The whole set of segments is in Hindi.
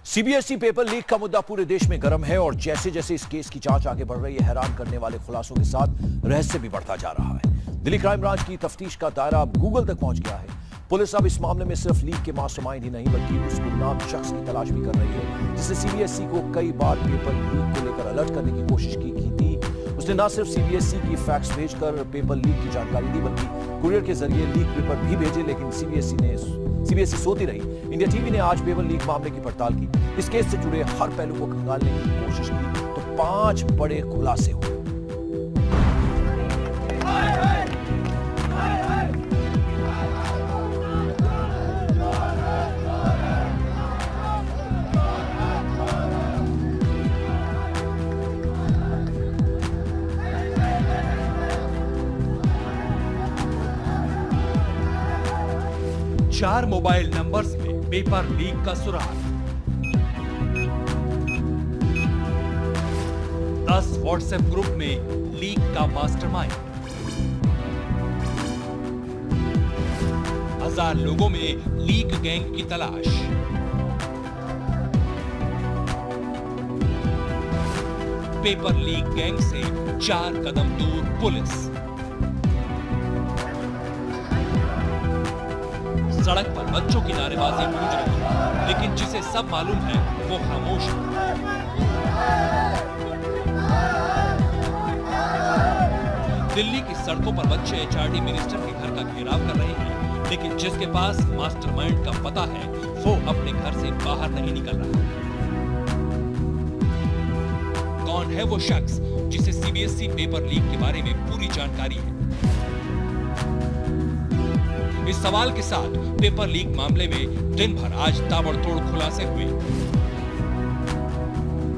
सीबीएसई पेपर लीक का मुद्दा पूरे देश में गर्म है और जैसे जैसे इस केस की जांच आगे बढ़ रही है, हैरान करने वाले खुलासों के साथ रहस्य भी बढ़ता जा रहा है। दिल्ली क्राइम ब्रांच की तफ्तीश का दायरा अब गूगल तक पहुंच गया है। पुलिस अब इस मामले में सिर्फ लीक के मास्टरमाइंड ही नहीं बल्कि उस गुमनाम शख्स की तलाश भी कर रही है जिसने सीबीएसई को कई बार पेपर लीक को लेकर अलर्ट करने की कोशिश की थी। उसने न सिर्फ सीबीएसई की फैक्स भेजकर पेपर लीक की जानकारी दी बल्कि कुरियर के जरिए लीक पेपर भी भेजे, लेकिन सीबीएसई सोती रही। इंडिया टीवी ने आज पेपर लीक मामले की पड़ताल की। इस केस से जुड़े हर पहलू को खंगालने की कोशिश की तो 5 बड़े खुलासे हुए। चार मोबाइल नंबर्स में पेपर लीक का सुराग, 10 व्हाट्सएप ग्रुप में लीक का मास्टरमाइंड, 1000 लोगों में लीक गैंग की तलाश, पेपर लीक गैंग से 4 कदम दूर पुलिस, सड़क पर बच्चों की नारेबाजी गूंज रही है, लेकिन जिसे सब मालूम है वो खामोश है। दिल्ली की सड़कों पर बच्चे एचआरडी मिनिस्टर के घर का घेराव कर रहे हैं, लेकिन जिसके पास मास्टरमाइंड का पता है वो अपने घर से बाहर नहीं निकल रहा। कौन है वो शख्स जिसे सीबीएसई पेपर लीक के बारे में पूरी जानकारी है? इस सवाल के साथ पेपर लीक मामले में दिन भर आज ताबड़तोड़ खुलासे हुए।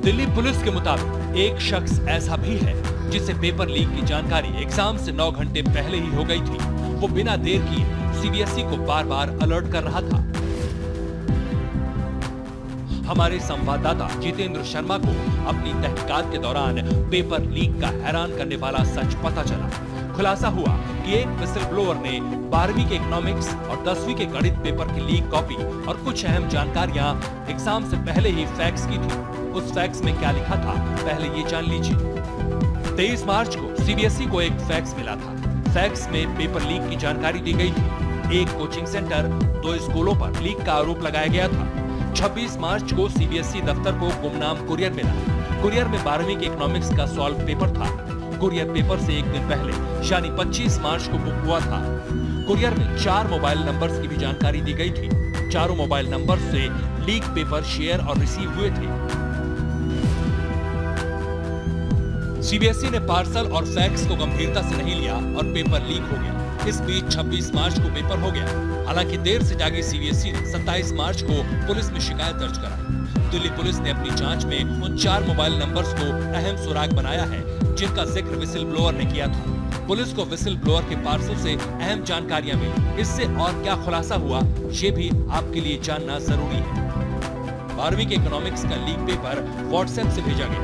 दिल्ली पुलिस के मुताबिक एक शख्स ऐसा भी है जिसे पेपर लीक की जानकारी एग्जाम से 9 घंटे पहले ही हो गई थी। वो बिना देर किए सीबीएसई को बार-बार अलर्ट कर रहा था। हमारे संवाददाता जितेंद्र शर्मा को अपनी तहकीकात के दौरान पेपर लीक का हैरान करने वाला सच पता चला। खुलासा हुआ कि एक विसल ब्लोअर ने 12वीं के इकोनॉमिक्स और 10वीं के गणित पेपर की लीक कॉपी और कुछ अहम जानकारियां एग्जाम से पहले ही फैक्स की थी। उस फैक्स में क्या लिखा था, पहले ये जान लीजिए। 23 मार्च को सीबीएसई को एक फैक्स मिला था। फैक्स में पेपर लीक की जानकारी दी गई थी। एक कोचिंग सेंटर, 2 स्कूलों पर लीक का आरोप लगाया गया था। 26 मार्च को सीबीएसई दफ्तर को गुमनाम कुरियर मिला। कुरियर में 12वीं के इकोनॉमिक्स का सॉल्व पेपर था। कुरियर पेपर से एक दिन पहले यानी 25 मार्च को बुक हुआ था। कुरियर में 4 मोबाइल नंबर्स की भी जानकारी दी गई थी। चारों मोबाइल नंबर से लीक पेपर शेयर और रिसीव हुए थे। सीबीएसई ने पार्सल और फैक्स को गंभीरता से नहीं लिया और पेपर लीक हो गया। इस बीच 26 मार्च को पेपर हो गया। हालांकि देर से जागी सीबीएसई ने 27 मार्च को पुलिस में शिकायत दर्ज कराई। दिल्ली पुलिस ने अपनी जांच में उन 4 मोबाइल नंबर्स को अहम सुराग बनाया है जिनका जिक्र विसल ब्लोअर ने किया था। पुलिस को विसल ब्लोअर के पार्सल से अहम जानकारियां मिली। इससे और क्या खुलासा हुआ, ये भी आपके लिए जानना जरूरी है। 12वीं के इकोनॉमिक्स का लीक पेपर व्हाट्सएप से भेजा गया।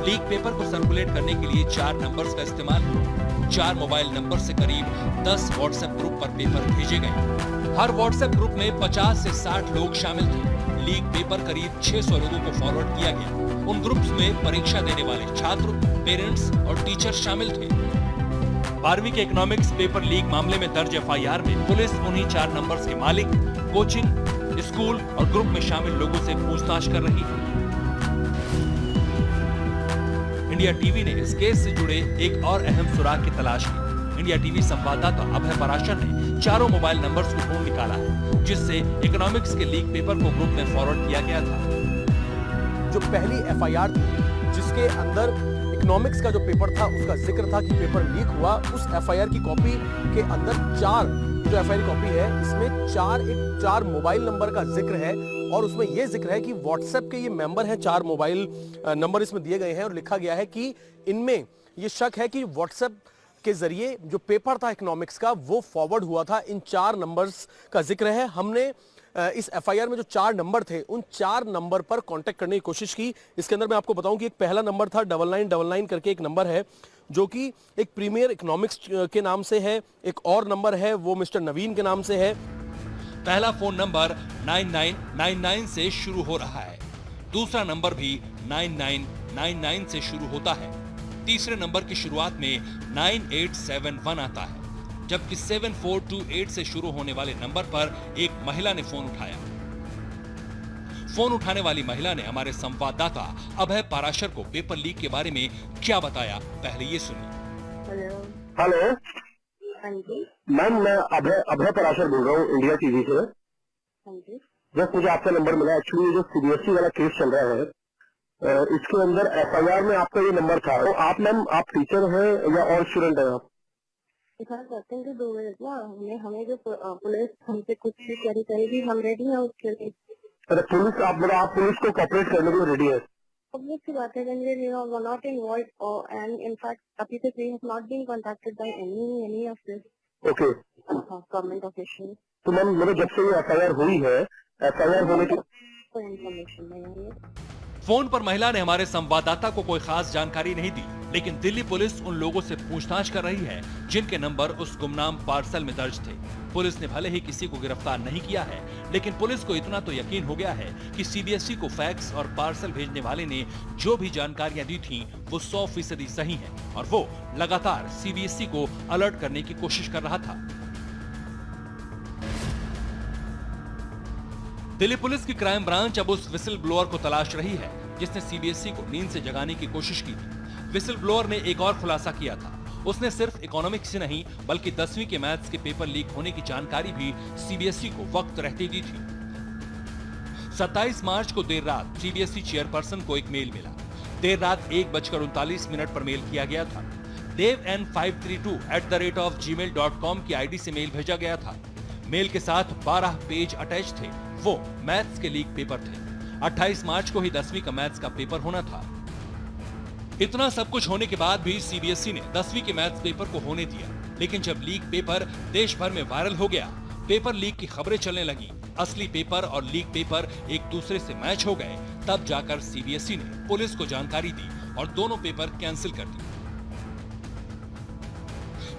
लीक पेपर को सर्कुलेट करने के लिए 4 नंबर्स का इस्तेमाल हुआ। 4 मोबाइल नंबर से करीब 10 व्हाट्सएप ग्रुप पर पेपर भेजे गए। हर व्हाट्सएप ग्रुप में 50 से 60 लोग शामिल थे। लीक पेपर करीब 600 लोगों को फॉरवर्ड किया गया। उन ग्रुप्स में परीक्षा देने वाले छात्र, पेरेंट्स और टीचर शामिल थे। 12वीं के इकोनॉमिक्स पेपर लीक मामले में दर्ज एफआईआर में पुलिस उन्हीं 4 नंबर्स के मालिक, कोचिंग, स्कूल और ग्रुप में शामिल लोगों से पूछताछ कर रही है। इंडिया टीवी ने इस केस से जुड़े एक और अहम सुराग की तलाश की। इंडिया टीवी संवाददाता अभय पराशर ने चारों मोबाइल नंबर्स को ढूंढ निकाला है जिससे इकोनॉमिक्स के लीक पेपर को ग्रुप में फॉरवर्ड किया गया था। जो पहली एफआईआर थी जिसके अंदर इकोनॉमिक्स का जो पेपर था उसका जिक्र था कि पेपर लीक हुआ, उस एफआईआर की कॉपी के अंदर 4 जो एफआईआर कॉपी है इसमें 4 मोबाइल नंबर का जिक्र है और उसमें यह जिक्र है कि व्हाट्सएप के ये मेंबर हैं। 4 मोबाइल नंबर इसमें दिए गए हैं और लिखा गया है कि इनमें ये शक है कि व्हाट्सएप के जरिए जो पेपर था इकोनॉमिक्स का वो फॉरवर्ड हुआ था। इन 4 नंबर्स का जिक्र है। हमने इस एफआईआर में जो 4 नंबर थे उन 4 नंबर पर कांटेक्ट करने की कोशिश की। इसके अंदर मैं आपको बताऊं कि एक पहला नंबर था 9999 करके एक नंबर है जो कि एक प्रीमियर इकोनॉमिक्स के नाम से है। एक और नंबर है वो मिस्टर नवीन के नाम से है। पहला फोन नंबर 9999 से शुरू हो रहा है। दूसरा नंबर भी 9999 से शुरू होता है। तीसरे नंबर की शुरुआत में 9871 आता है, जबकि 7428 से शुरू होने वाले नंबर पर एक महिला ने फोन उठाया। फोन उठाने वाली महिला ने हमारे संवाददाता अभय पाराशर को पेपर लीक के बारे में क्या बताया, पहले ये सुनिए। हेलो। हाँ जी। मैम, मैं अभय पराशर बोल रहा हूँ, इंडिया टीवी से। हाँ जी। जस्ट मुझे आपका नंबर मिला। एक्चुअली ये जो सीबीएसई वाला केस चल रहा है, इसके अंदर एफआईआर में आपका ये नंबर था। तो आप मैम, आप टीचर हैं या और स्टूडेंट हैं आप? इतना करते हैं कि 2 मिनट ना हमें जो पुलिस हमसे कुछ भी कैरी करेगी, हम रेडी हैं उसके लिए। अरे पुलिस, आप पुलिस को कॉपरेट करने के लिए रेडी है? ऑब्वियस सी बात है, we not involve and in fact अभी तक we have not been contacted by any of this okay government official. तो मैम, मेरे जब से ये एफआईआर हुई है, एफआईआर होने की कोई इन्फॉर्मेशन नहीं है। फोन पर महिला ने हमारे संवाददाता को कोई खास जानकारी नहीं दी, लेकिन दिल्ली पुलिस उन लोगों से पूछताछ कर रही है जिनके नंबर उस गुमनाम पार्सल में दर्ज थे। पुलिस ने भले ही किसी को गिरफ्तार नहीं किया है, लेकिन पुलिस को इतना तो यकीन हो गया है कि सीबीएसई को फैक्स और पार्सल भेजने वाले ने जो भी जानकारियां दी थी वो 100% सही है और वो लगातार सीबीएसई को अलर्ट करने की कोशिश कर रहा था। दिल्ली पुलिस की क्राइम ब्रांच अब उस विसिल ब्लोअर को तलाश रही है जिसने सीबीएसई को नींद से जगाने की कोशिश की थी। विसिल ब्लोअर ने एक और खुलासा किया था। उसने सिर्फ इकोनॉमिक्स से नहीं बल्कि 10वीं के मैथ्स के पेपर लीक होने की जानकारी भी सीबीएसई को वक्त रहते दी थी। 27 मार्च को देर रात सीबीएसई चेयरपर्सन को एक मेल मिला। देर रात 1:39 पर मेल किया गया था। devn532@gmail.com की आईडी से मेल भेजा गया था। मेल के साथ 12 पेज अटैच थे। वो मैथ्स के लीक पेपर थे। 28 मार्च को ही 10वीं का मैथ्स का पेपर होना था। इतना सब कुछ होने के बाद भी सीबीएसई ने 10वीं के मैथ्स पेपर को होने दिया, लेकिन जब लीक पेपर देश भर में वायरल हो गया, पेपर लीक की खबरें चलने लगी, असली पेपर और लीक पेपर एक दूसरे से मैच हो गए, तब जाकर सीबीएसई ने पुलिस को जानकारी दी और दोनों पेपर कैंसिल कर दिए।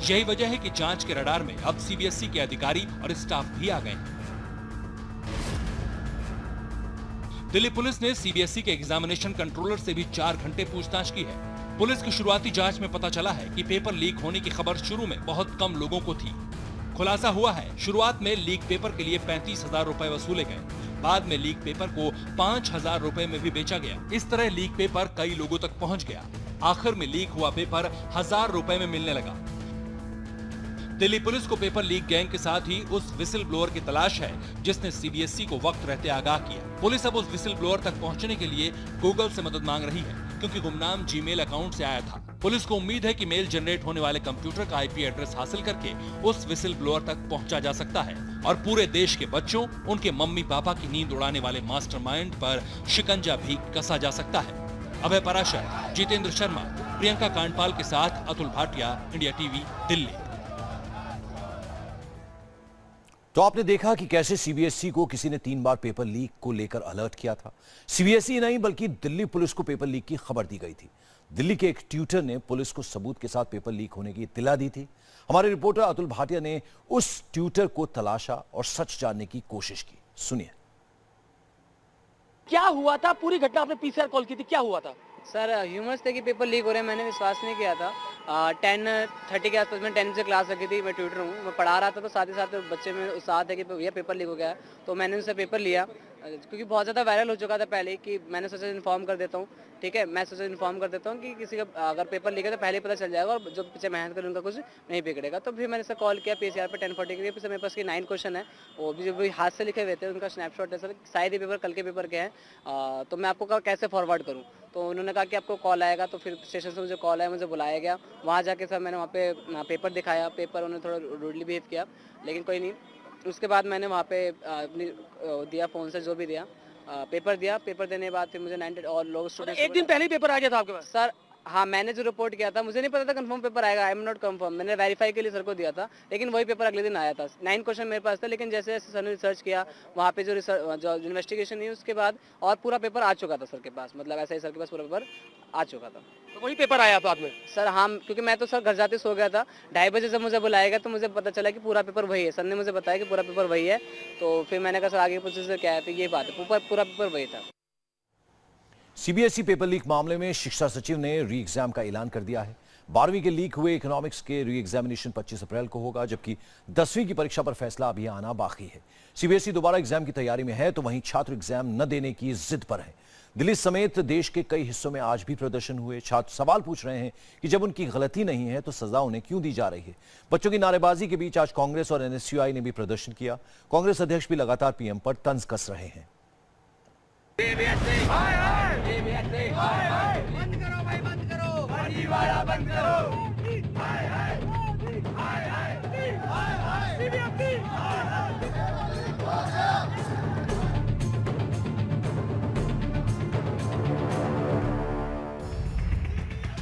यही वजह है कि जांच के रडार में अब सीबीएसई के अधिकारी और स्टाफ भी आ गए हैं। दिल्ली पुलिस ने सीबीएसई के एग्जामिनेशन कंट्रोलर से भी 4 घंटे पूछताछ की है। पुलिस की शुरुआती जांच में पता चला है कि पेपर लीक होने की खबर शुरू में बहुत कम लोगों को थी। खुलासा हुआ है शुरुआत में लीक पेपर के लिए 35,000 रुपए वसूले गए, बाद में लीक पेपर को 5,000 रुपए में भी बेचा गया। इस तरह लीक पेपर कई लोगों तक पहुंच गया। आखिर में लीक हुआ पेपर 1,000 रुपए में मिलने लगा। दिल्ली पुलिस को पेपर लीक गैंग के साथ ही उस विसिल ब्लोअर की तलाश है जिसने सीबीएसई को वक्त रहते आगाह किया। पुलिस अब उस विसिल ब्लोअर तक पहुंचने के लिए गूगल से मदद मांग रही है, क्योंकि गुमनाम जीमेल अकाउंट से आया था। पुलिस को उम्मीद है कि मेल जनरेट होने वाले कंप्यूटर का आईपी एड्रेस हासिल करके उस विसिल ब्लोअर तक पहुंचा जा सकता है और पूरे देश के बच्चों, उनके मम्मी पापा की नींद उड़ाने वाले मास्टरमाइंड पर शिकंजा भी कसा जा सकता है। अभय पराशर, जितेंद्र शर्मा, प्रियंका कांडपाल के साथ अतुल भाटिया, इंडिया टीवी, दिल्ली। तो आपने देखा कि कैसे सीबीएसई को किसी ने 3 बार पेपर लीक को लेकर अलर्ट किया था। सीबीएसई नहीं बल्कि दिल्ली पुलिस को पेपर लीक की खबर दी गई थी। दिल्ली के एक ट्यूटर ने पुलिस को सबूत के साथ पेपर लीक होने की इत्तला दी थी। हमारे रिपोर्टर अतुल भाटिया ने उस ट्यूटर को तलाशा और सच जानने की कोशिश की। सुनिए। क्या हुआ था? पूरी घटना आपने पीसीआर कॉल की थी, क्या हुआ था? सर ह्यूमर्स थे कि पेपर लीक हो रहे हैं, मैंने विश्वास नहीं किया था। 10:30 के आसपास में 10 से क्लास रखी थी, मैं ट्यूटर हूँ, मैं पढ़ा रहा था, तो साथ ही साथ बच्चे में उत्साह है कि भैया पेपर लीक हो गया है, तो मैंने उनसे पेपर लिया क्योंकि बहुत ज़्यादा वायरल हो चुका था पहले कि मैंने सोचा इन्फॉर्म कर देता हूँ। ठीक है, मैं सोचा इन्फॉर्म कर देता हूँ कि किसी का अगर पेपर लीक है तो पहले पता चल जाएगा और जो पीछे मेहनत करें उनका कुछ नहीं बिगड़ेगा। तो फिर मैंने सर कॉल किया पीसीआर पे 10:40 के लिए। फिर मेरे पास की 9 क्वेश्चन है, वो भी जो भी हाथ से लिखे हुए थे उनका स्नैपशॉट है सर, शायद ये पेपर कल के पेपर के हैं, तो मैं आपको कैसे फॉरवर्ड करूँ? तो उन्होंने कहा कि आपको कॉल आएगा। तो फिर स्टेशन से मुझे कॉल आया, मुझे बुलाया गया। वहाँ जाके सर मैंने वहाँ पे पेपर दिखाया। पेपर उन्होंने थोड़ा रूडली बिहेव किया, लेकिन कोई नहीं। उसके बाद मैंने वहाँ पे अपनी दिया फ़ोन से जो भी दिया, पेपर दिया। पेपर देने के बाद फिर मुझे 90 और लोग स्टूडेंट एक दिन पहले ही पेपर आ गया था आपके पास? सर हाँ, मैंने जो रिपोर्ट किया था मुझे नहीं पता था कंफर्म पेपर आएगा। आई एम नॉट कंफर्म, मैंने वेरीफाई के लिए सर को दिया था, लेकिन वही पेपर अगले दिन आया था। 9 क्वेश्चन मेरे पास था, लेकिन जैसे जैसे सर ने रिसर्च किया वहाँ पे जो इन्वेस्टिगेशन हुई उसके बाद और पूरा पेपर आ चुका था सर के पास, मतलब ऐसा ही सर के पास पूरा पेपर आ चुका था। तो वही पेपर आया बाद में? सर हाँ, क्योंकि मैं तो सर घर जाते सो गया था। 2:30 बजे जब मुझे बुलाया गया तो मुझे पता चला कि पूरा पेपर वही है। सर ने मुझे बताया कि पूरा पेपर वही है। तो फिर मैंने कहा सर आगे प्रोसेस क्या है, तो ये बात है, पूरा पेपर वही था। सीबीएसई पेपर लीक मामले में शिक्षा सचिव ने री एग्जाम का ऐलान कर दिया है। 12वीं के लीक हुए इकोनॉमिक्स के री एग्जामिनेशन 25 अप्रैल को होगा, जबकि 10वीं की परीक्षा पर फैसला अभी आना बाकी है। सीबीएसई दोबारा एग्जाम की तैयारी में है, तो वहीं छात्र एग्जाम न देने की जिद पर है। दिल्ली समेत देश के कई हिस्सों में आज भी प्रदर्शन हुए। छात्र सवाल पूछ रहे हैं कि जब उनकी गलती नहीं है तो सजा उन्हें क्यों दी जा रही है। बच्चों की नारेबाजी के बीच आज कांग्रेस और एनएसयूआई ने भी प्रदर्शन किया। कांग्रेस अध्यक्ष भी लगातार पीएम पर तंज कस रहे हैं। बंद करो भाई, बंद करो, फर्जीवाड़ा बंद करो।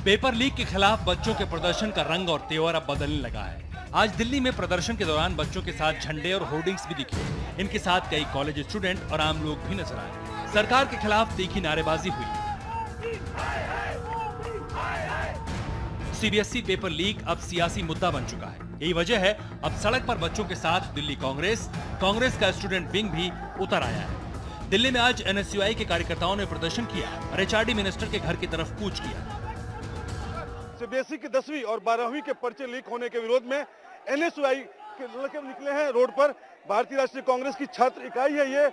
पेपर लीक के खिलाफ बच्चों के प्रदर्शन का रंग और तेवर अब बदलने लगा है। आज दिल्ली में प्रदर्शन के दौरान बच्चों के साथ झंडे और होर्डिंग्स भी दिखे। इनके साथ कई कॉलेज स्टूडेंट और आम लोग भी नजर आए। सरकार के खिलाफ तीखी नारेबाजी हुई। सीबीएसई पेपर लीक अब सियासी मुद्दा बन चुका है। यही वजह है अब सड़क पर बच्चों के साथ दिल्ली कांग्रेस का स्टूडेंट विंग भी उतर आया है। दिल्ली में आज एनएसयूआई के कार्यकर्ताओं ने प्रदर्शन किया और एचआरडी मिनिस्टर के घर की तरफ कूच किया। सीबीएसई के 10वीं और 12वीं के पर्चे लीक होने के विरोध में एनएसयूआई के लड़के निकले हैं रोड पर। भारतीय राष्ट्रीय कांग्रेस की छात्र इकाई है, ये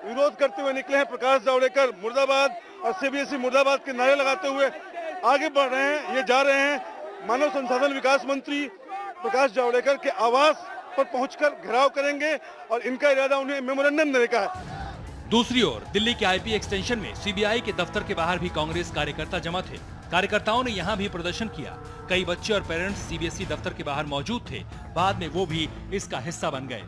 विरोध करते हुए निकले हैं। प्रकाश जावड़ेकर मुर्दाबाद और सीबीएसई मुर्दाबाद के नारे लगाते हुए आगे बढ़ रहे हैं। ये जा रहे हैं मानव संसाधन विकास मंत्री प्रकाश जावड़ेकर के आवास पर पहुंचकर घेराव करेंगे और इनका इरादा उन्हें मेमोरेंडम देने का है। दूसरी ओर दिल्ली के आईपी एक्सटेंशन में सीबीआई के दफ्तर के बाहर भी कांग्रेस कार्यकर्ता जमा थे। कार्यकर्ताओं ने यहां भी प्रदर्शन किया। कई बच्चे और पेरेंट्स सीबीएसई दफ्तर के बाहर मौजूद थे। बाद में वो भी इसका हिस्सा बन गए।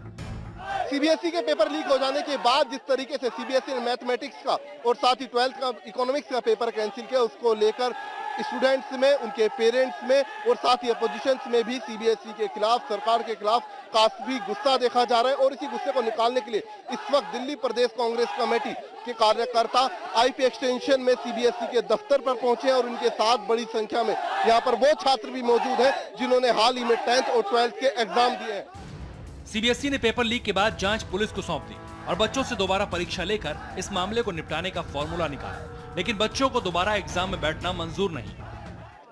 सीबीएसई के पेपर लीक हो जाने के बाद जिस तरीके से सीबीएसई ने मैथमेटिक्स का और साथ ही 12th का इकोनॉमिक्स का पेपर कैंसिल किया, उसको लेकर स्टूडेंट्स में, उनके पेरेंट्स में और साथ ही अपोजिशंस में भी सीबीएसई के खिलाफ, सरकार के खिलाफ काफी गुस्सा देखा जा रहा है। और इसी गुस्से को निकालने के लिए इस वक्त दिल्ली प्रदेश कांग्रेस कमेटी के कार्यकर्ता आईपी एक्सटेंशन में सीबीएसई के दफ्तर पर पहुंचे और उनके साथ बड़ी संख्या में यहाँ पर वो छात्र भी मौजूद हैं जिन्होंने हाल ही में 10th और 12th के एग्जाम दिए हैं। सीबीएसई ने पेपर लीक के बाद जांच पुलिस को सौंप दी और बच्चों से दोबारा परीक्षा लेकर इस मामले को निपटाने का फॉर्मूला निकाला। लेकिन बच्चों को दोबारा एग्जाम में बैठना मंजूर नहीं।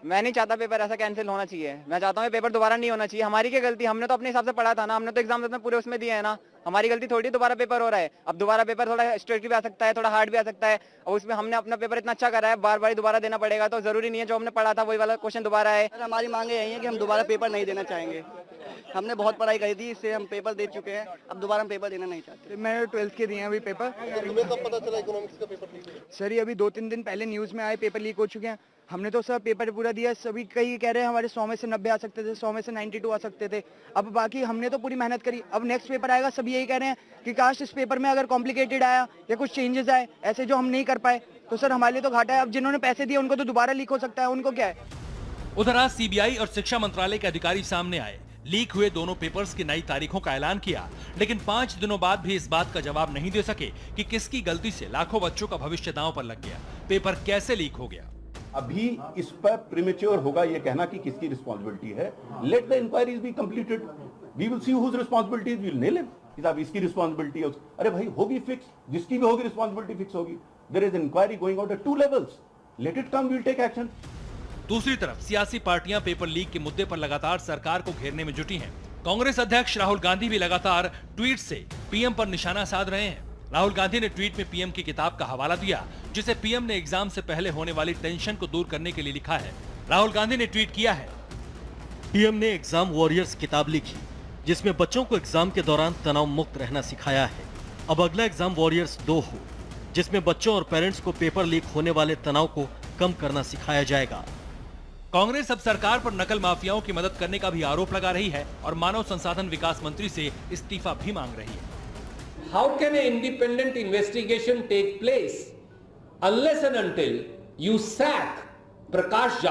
मैं नहीं चाहता पेपर ऐसा कैंसिल होना चाहिए। मैं चाहता हूँ पेपर दोबारा नहीं होना चाहिए। हमारी क्या गलती, हमने तो अपने हिसाब से पढ़ा था ना, हमने तो एग्जाम अपने पूरे उसमें दिया है ना। हमारी गलती थोड़ी दोबारा पेपर हो रहा है। अब दोबारा पेपर थोड़ा स्ट्रेट भी आ सकता है, थोड़ा हार्ड भी आ सकता है, और उसमें हमने अपना पेपर इतना अच्छा करा है, बार बार दोबारा देना पड़ेगा। तो जरूरी नहीं है जो हमने पढ़ा था वही वाला क्वेश्चन दोबारा है। हमारी मांगे यही है कि हम दोबारा पेपर नहीं देना चाहेंगे। हमने बहुत पढ़ाई करी थी, इससे हम पेपर दे चुके हैं, अब दोबारा हम पेपर देना नहीं चाहते। मैंने 12th के दिए हैं अभी पेपर। तुम्हें कब पता चला इकोनॉमिक्स का पेपर लीक है? सर ये अभी 2-3 दिन पहले न्यूज में आए पेपर लीक हो चुके हैं। हमने तो सर पेपर पूरा दिया। सभी कई कह रहे हैं हमारे 100 में से 90 आ सकते थे, 100 में से 92 आ सकते थे। अब बाकी हमने तो पूरी मेहनत करी। अब नेक्स्ट पेपर आएगा, सभी यही कह रहे हैं कि काश इस पेपर में अगर कॉम्प्लिकेटेड आया या कुछ चेंजेस आए ऐसे जो हम नहीं कर पाए, तो सर हमारे लिए तो घाटा है। अब जिन्होंने पैसे दिए उनको तो दोबारा लीक हो सकता है, उनको क्या है। उधर आज सीबीआई और शिक्षा मंत्रालय के अधिकारी सामने आए। लीक हुए दोनों पेपर्स की नई तारीखों का ऐलान किया, लेकिन 5 दिनों बाद भी इस बात का जवाब नहीं दे सके कि किसकी गलती से लाखों बच्चों का भविष्य दांव पर लग गया। पेपर कैसे लीक हो गया। अभी इस पर प्रीमेच्योर होगा ये कहना कि किसकी रिस्पांसिबिलिटी है। Let the inquiries be completed, we will see whose responsibility, we will nail him कि साहब इसकी रिस्पांसिबिलिटी है। अरे भाई होगी फिक्स, जिसकी भी होगी रिस्पांसिबिलिटी फिक्स होगी। There is inquiry going out at 2 levels, let it come, we will take action. दूसरी तरफ सियासी पार्टियां पेपर लीक के मुद्दे पर लगातार सरकार को घेरने में जुटी हैं। कांग्रेस अध्यक्ष राहुल गांधी भी लगातार ट्वीट से पीएम पर निशाना साध रहे हैं। राहुल गांधी ने ट्वीट में पीएम की किताब का हवाला दिया, जिसे पीएम ने एग्जाम से पहले होने वाली टेंशन को दूर करने के लिए लिखा है। राहुल गांधी ने ट्वीट किया है, पीएम ने एग्जाम वॉरियर्स किताब लिखी, जिसमें बच्चों को एग्जाम के दौरान तनाव मुक्त रहना सिखाया है। अब अगला एग्जाम वॉरियर्स 2 हो, जिसमें बच्चों और पेरेंट्स को पेपर लीक होने वाले तनाव को कम करना सिखाया जाएगा। कांग्रेस अब सरकार पर नकल माफियाओं की मदद करने का भी आरोप लगा रही है और मानव संसाधन विकास मंत्री से इस्तीफा भी मांग रही है। How can an independent investigation take place unless and until you sack Prakash Javadekar?